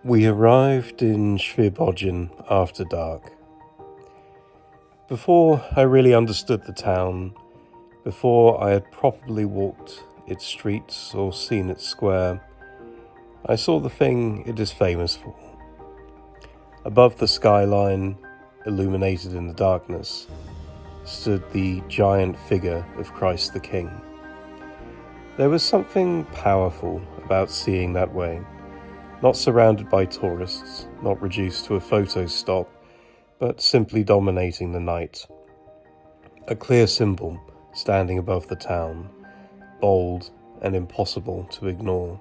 We arrived in Świebodzin after dark. Before I really understood the town, before I had properly walked its streets or seen its square, I saw the thing it is famous for. Above the skyline, illuminated in the darkness, stood the giant figure of Christ the King. There was something powerful about seeing that way, not surrounded by tourists, not reduced to a photo stop, but simply dominating the night. A clear symbol standing above the town, bold and impossible to ignore.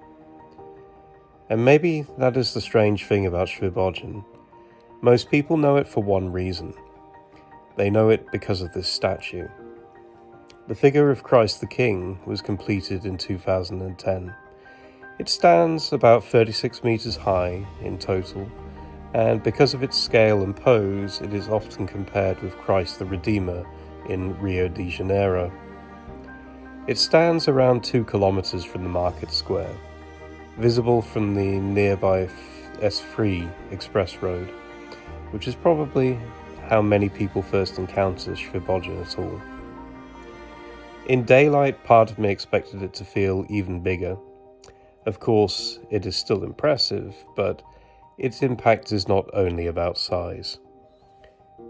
And maybe that is the strange thing about Świebodzin. Most people know it for one reason. They know it because of this statue. The figure of Christ the King was completed in 2010. It stands about 36 meters high in total, and because of its scale and pose, it is often compared with Christ the Redeemer in Rio de Janeiro. It stands around 2 kilometers from the market square, visible from the nearby S3 express road, which is probably how many people first encounter Świebodzin at all. In daylight, part of me expected it to feel even bigger. Of course, it is still impressive, but its impact is not only about size.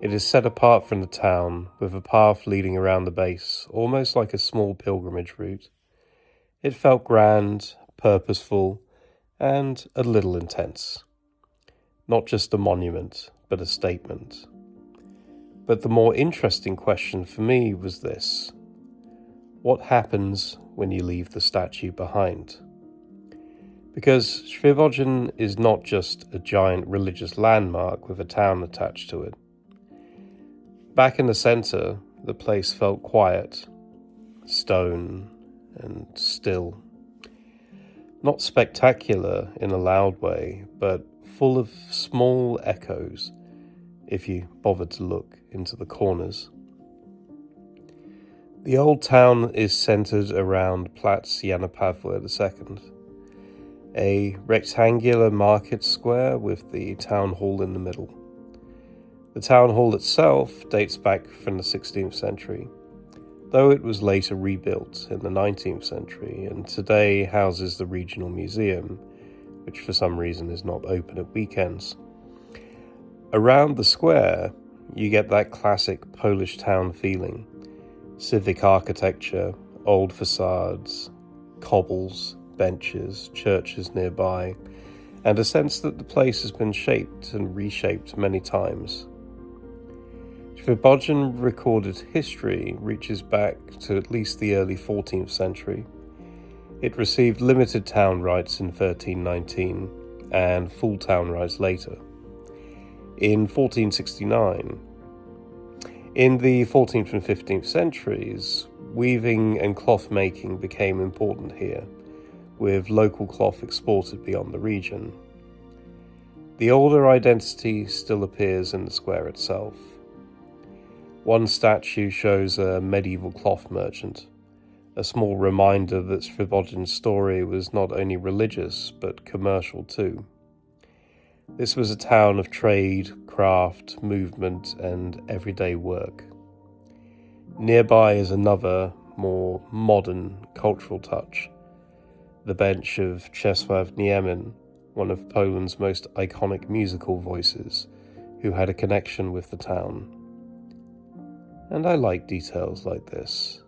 It is set apart from the town, with a path leading around the base, almost like a small pilgrimage route. It felt grand, purposeful, and a little intense. Not just a monument, but a statement. But the more interesting question for me was this: what happens when you leave the statue behind? Because Świebodzin is not just a giant religious landmark with a town attached to it. Back in the center, the place felt quiet, stone, and still. Not spectacular in a loud way, but full of small echoes, if you bothered to look into the corners. The old town is centered around Platz Jana Pawła II, a rectangular market square with the town hall in the middle. The town hall itself dates back from the 16th century, though it was later rebuilt in the 19th century and today houses the regional museum, which for some reason is not open at weekends. Around the square, you get that classic Polish town feeling: civic architecture, old facades, cobbles, benches, churches nearby, and a sense that the place has been shaped and reshaped many times. Świebodzin recorded history reaches back to at least the early 14th century. It received limited town rights in 1319 and full town rights later. In 1469, in the 14th and 15th centuries, weaving and cloth making became important here, with local cloth exported beyond the region. The older identity still appears in the square itself. One statue shows a medieval cloth merchant, a small reminder that Świebodzin's story was not only religious but commercial too. This was a town of trade, craft, movement, and everyday work. Nearby is another, more modern cultural touch: the bench of Czesław Niemin, one of Poland's most iconic musical voices, who had a connection with the town. And I like details like this.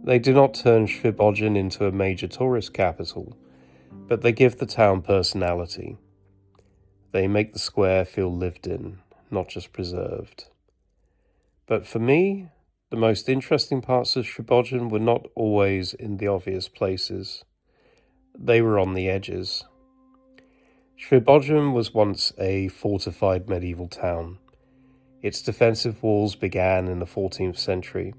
They do not turn Świebodzin into a major tourist capital, but they give the town personality. They make the square feel lived in, not just preserved. But for me, the most interesting parts of Świebodzin were not always in the obvious places. They were on the edges. Świebodzin was once a fortified medieval town. Its defensive walls began in the 14th century,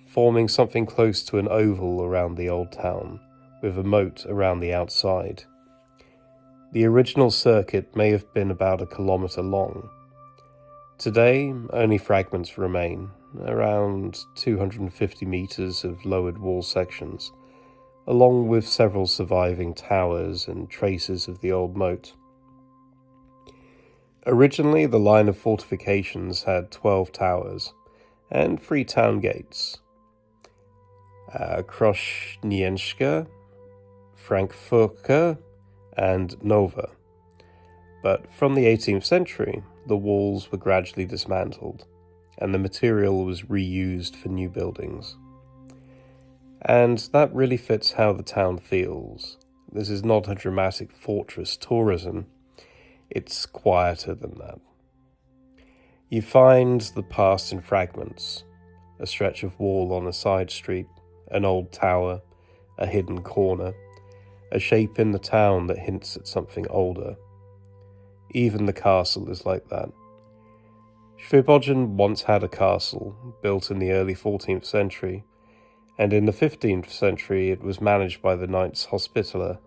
forming something close to an oval around the old town, with a moat around the outside. The original circuit may have been about 1 kilometer long. Today, only fragments remain, around 250 meters of lowered wall sections, along with several surviving towers and traces of the old moat. Originally, the line of fortifications had 12 towers and 3 town gates: Krośnienska, Frankfurter, and Nova. But from the 18th century, the walls were gradually dismantled, and the material was reused for new buildings. And that really fits how the town feels. This is not a dramatic fortress tourism. It's quieter than that. You find the past in fragments: a stretch of wall on a side street, an old tower, a hidden corner, a shape in the town that hints at something older. Even the castle is like that. Świebodzin once had a castle, built in the early 14th century, and in the 15th century it was managed by the Knights Hospitaller,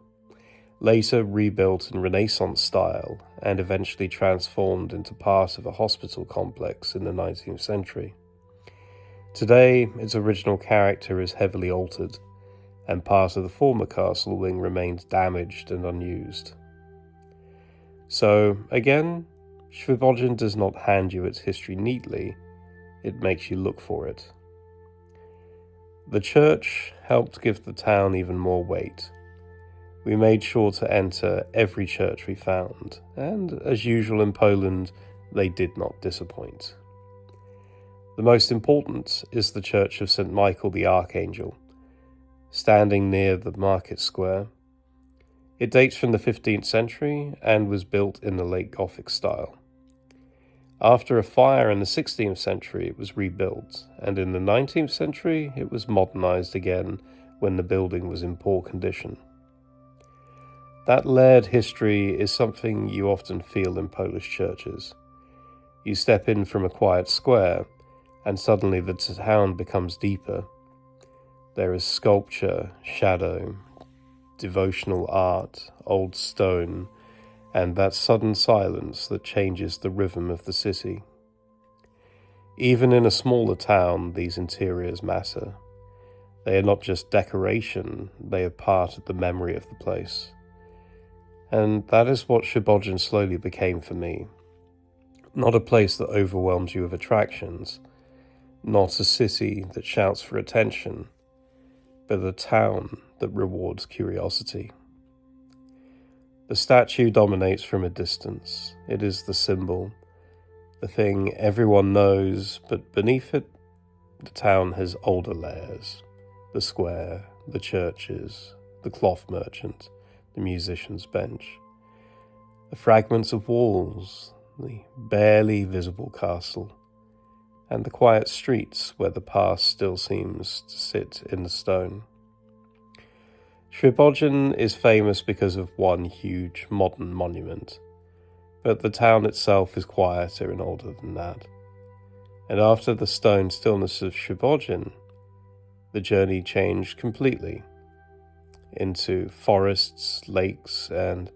later rebuilt in Renaissance style and eventually transformed into part of a hospital complex in the 19th century. Today, its original character is heavily altered, and part of the former castle wing remains damaged and unused. So, again, Świebodzin does not hand you its history neatly, it makes you look for it. The church helped give the town even more weight. We made sure to enter every church we found, and as usual in Poland, they did not disappoint. The most important is the Church of St. Michael the Archangel, standing near the market square. It dates from the 15th century and was built in the late Gothic style. After a fire in the 16th century, it was rebuilt, and in the 19th century, it was modernized again when the building was in poor condition. That layered history is something you often feel in Polish churches. You step in from a quiet square, and suddenly the town becomes deeper. There is sculpture, shadow, devotional art, old stone, and that sudden silence that changes the rhythm of the city. Even in a smaller town, these interiors matter. They are not just decoration, they are part of the memory of the place. And that is what Świebodzin slowly became for me. Not a place that overwhelms you with attractions, not a city that shouts for attention, but a town that rewards curiosity. The statue dominates from a distance. It is the symbol, the thing everyone knows, but beneath it, the town has older layers: the square, the churches, the cloth merchant, the musician's bench, the fragments of walls, the barely visible castle, and the quiet streets where the past still seems to sit in the stone. Świebodzin is famous because of one huge modern monument, but the town itself is quieter and older than that. And after the stone stillness of Świebodzin, the journey changed completely into forests, lakes, and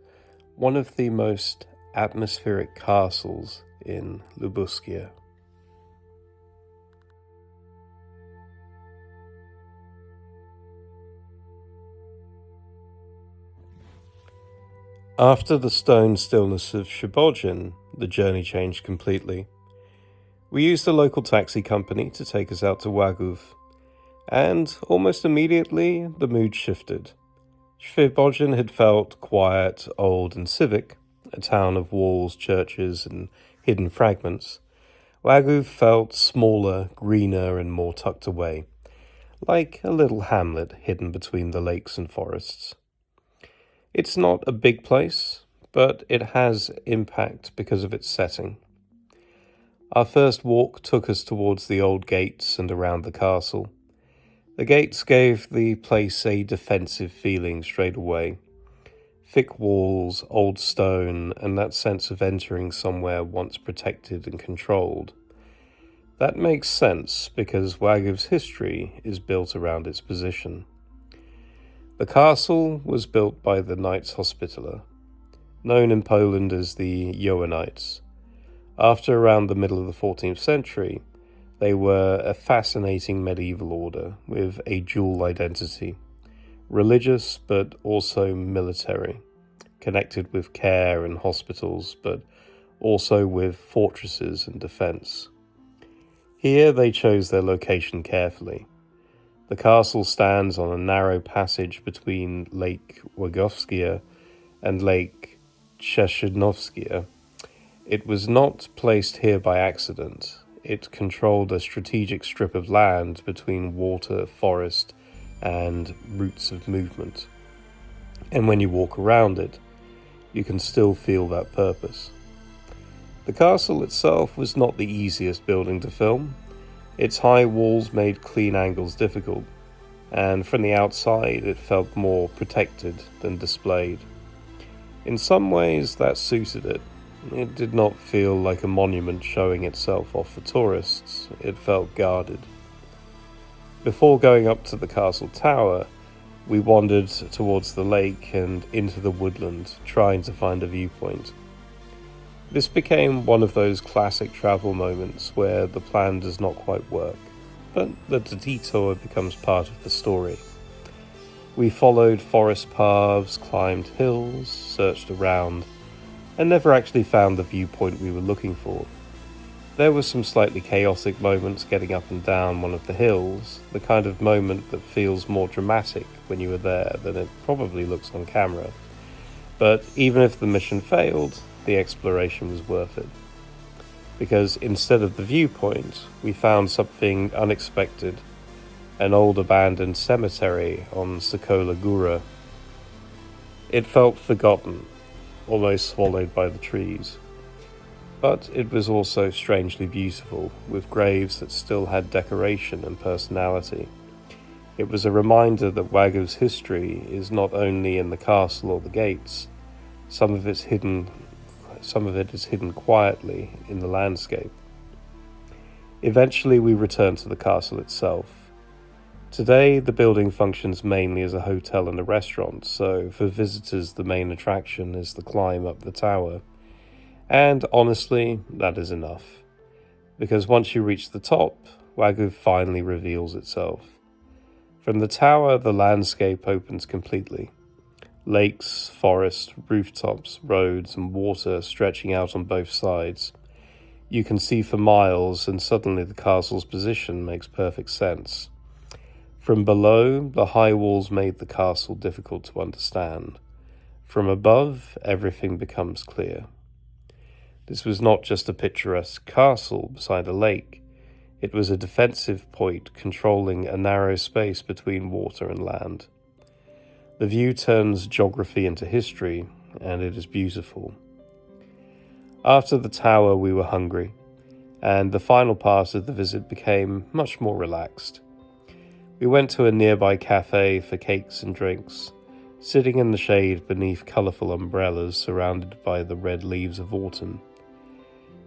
one of the most atmospheric castles in Lubuskie. After the stone stillness of Świebodzin, the journey changed completely. We used a local taxi company to take us out to Łagów, and almost immediately the mood shifted. Świebodzin had felt quiet, old, and civic, a town of walls, churches, and hidden fragments. Łagów felt smaller, greener, and more tucked away, like a little hamlet hidden between the lakes and forests. It's not a big place, but it has impact because of its setting. Our first walk took us towards the old gates and around the castle. The gates gave the place a defensive feeling straight away. Thick walls, old stone, and that sense of entering somewhere once protected and controlled. That makes sense because Łagów's history is built around its position. The castle was built by the Knights Hospitaller, known in Poland as the Johannites. After around the middle of the 14th century, they were a fascinating medieval order with a dual identity, religious but also military, connected with care and hospitals, but also with fortresses and defense. Here they chose their location carefully. The castle stands on a narrow passage between Lake Łagowskie and Lake Cieszynovskie. It was not placed here by accident. It controlled a strategic strip of land between water, forest, and routes of movement. And when you walk around it, you can still feel that purpose. The castle itself was not the easiest building to film. Its high walls made clean angles difficult, and from the outside it felt more protected than displayed. In some ways that suited it. It did not feel like a monument showing itself off for tourists. It felt guarded. Before going up to the castle tower, we wandered towards the lake and into the woodland, trying to find a viewpoint. This became one of those classic travel moments where the plan does not quite work, but the detour becomes part of the story. We followed forest paths, climbed hills, searched around, and never actually found the viewpoint we were looking for. There were some slightly chaotic moments getting up and down one of the hills, the kind of moment that feels more dramatic when you are there than it probably looks on camera. But even if the mission failed, the exploration was worth it. Because instead of the viewpoint, we found something unexpected, an old abandoned cemetery on Sokola Góra. It felt forgotten, almost swallowed by the trees. But it was also strangely beautiful, with graves that still had decoration and personality. It was a reminder that Łagów's history is not only in the castle or the gates. Some of it is hidden quietly in the landscape. Eventually we returned to the castle itself. Today, the building functions mainly as a hotel and a restaurant, so for visitors the main attraction is the climb up the tower. And honestly, that is enough. Because once you reach the top, Łagów finally reveals itself. From the tower, the landscape opens completely. Lakes, forest, rooftops, roads, and water stretching out on both sides. You can see for miles, and suddenly the castle's position makes perfect sense. From below, the high walls made the castle difficult to understand. From above, everything becomes clear. This was not just a picturesque castle beside a lake. It was a defensive point controlling a narrow space between water and land. The view turns geography into history, and it is beautiful. After the tower, we were hungry, and the final part of the visit became much more relaxed. We went to a nearby cafe for cakes and drinks, sitting in the shade beneath colourful umbrellas surrounded by the red leaves of autumn.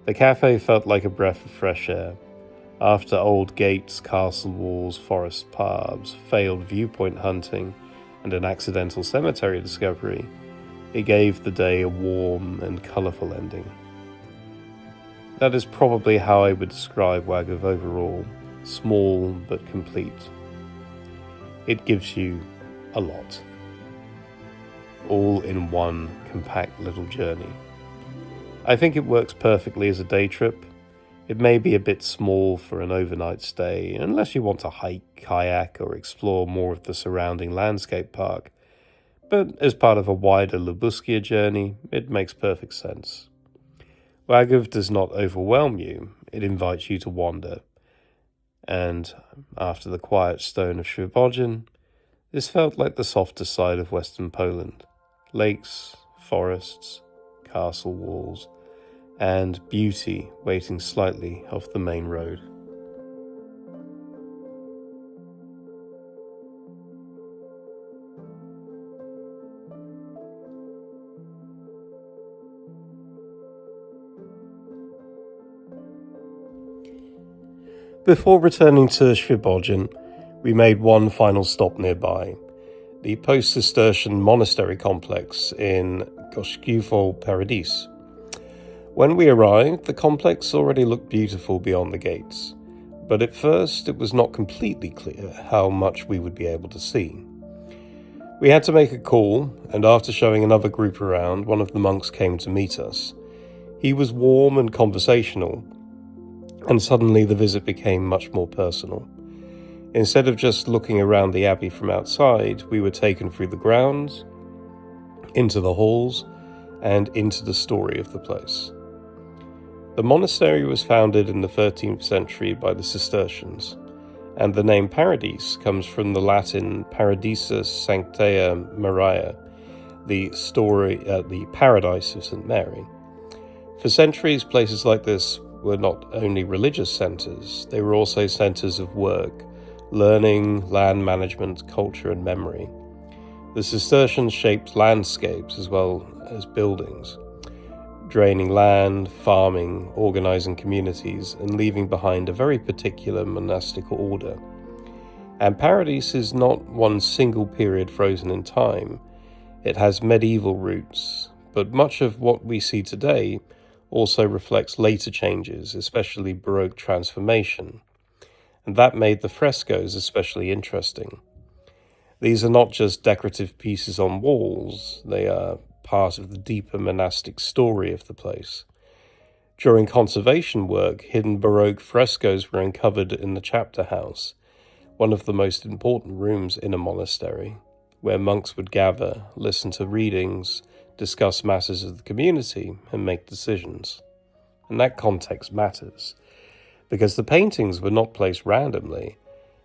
The cafe felt like a breath of fresh air. After old gates, castle walls, forest paths, failed viewpoint hunting, and an accidental cemetery discovery, it gave the day a warm and colourful ending. That is probably how I would describe Łagów overall, small but complete. It gives you a lot, all in one compact little journey. I think it works perfectly as a day trip. It may be a bit small for an overnight stay, unless you want to hike, kayak, or explore more of the surrounding landscape park. But as part of a wider Lubuskie journey, it makes perfect sense. Łagów does not overwhelm you, it invites you to wander. And after the quiet stone of Świebodzin, this felt like the softer side of Western Poland. Lakes, forests, castle walls, and beauty waiting slightly off the main road. Before returning to Świebodzin, we made one final stop nearby, the Post-Cistercian Monastery Complex in Gościkowo-Paradyż. When we arrived, the complex already looked beautiful beyond the gates, but at first it was not completely clear how much we would be able to see. We had to make a call, and after showing another group around, one of the monks came to meet us. He was warm and conversational, and suddenly the visit became much more personal. Instead of just looking around the abbey from outside, we were taken through the grounds, into the halls, and into the story of the place. The monastery was founded in the 13th century by the Cistercians, and the name Paradise comes from the Latin Paradisus Sanctae Mariae, the paradise of St. Mary. For centuries, places like this were not only religious centres, they were also centres of work, learning, land management, culture and memory. The Cistercians shaped landscapes as well as buildings, draining land, farming, organising communities, and leaving behind a very particular monastic order. And Paradise is not one single period frozen in time. It has medieval roots, but much of what we see today also reflects later changes, especially Baroque transformation. And that made the frescoes especially interesting. These are not just decorative pieces on walls, they are part of the deeper monastic story of the place. During conservation work, hidden Baroque frescoes were uncovered in the chapter house, one of the most important rooms in a monastery, where monks would gather, listen to readings, discuss matters of the community, and make decisions. And that context matters, because the paintings were not placed randomly.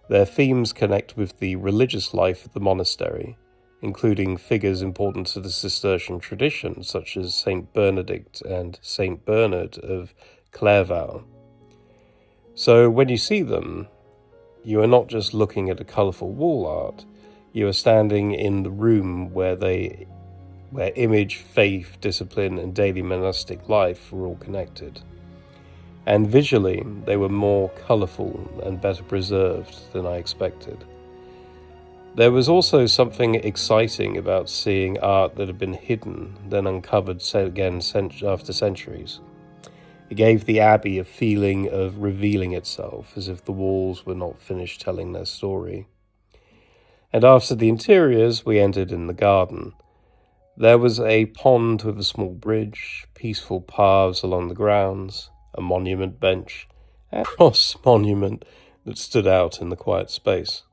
Their themes connect with the religious life of the monastery, including figures important to the Cistercian tradition, such as Saint Bernedict and Saint Bernard of Clairvaux. So when you see them, you are not just looking at a colourful wall art, you are standing in the room where image, faith, discipline, and daily monastic life were all connected. And visually, they were more colourful and better preserved than I expected. There was also something exciting about seeing art that had been hidden, then uncovered again after centuries. It gave the abbey a feeling of revealing itself, as if the walls were not finished telling their story. And after the interiors, we entered in the garden. There was a pond with a small bridge, peaceful paths along the grounds, a monument bench, and a cross monument that stood out in the quiet space.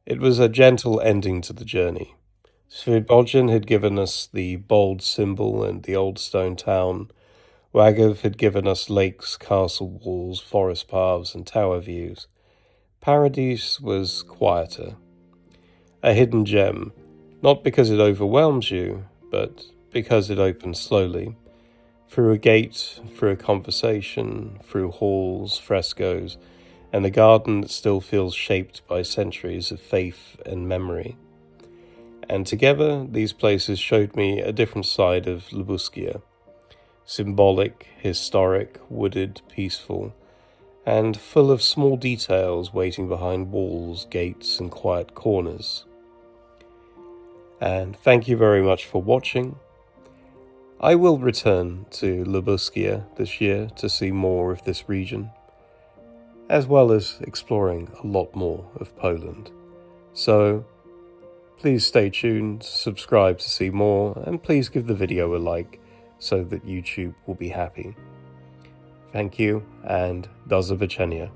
It was a gentle ending to the journey. Świebodzin had given us the bold symbol and the old stone town. Łagów had given us lakes, castle walls, forest paths, and tower views. Paradise was quieter. A hidden gem, not because it overwhelms you, but because it opens slowly. Through a gate, through a conversation, through halls, frescoes, and a garden that still feels shaped by centuries of faith and memory. And together, these places showed me a different side of Lubuskie. Symbolic, historic, wooded, peaceful, and full of small details waiting behind walls, gates, and quiet corners. And thank you very much for watching. I will return to Lubuskie this year to see more of this region, as well as exploring a lot more of Poland. So please stay tuned, subscribe to see more, and please give the video a like so that YouTube will be happy. Thank you, and do zobaczenia.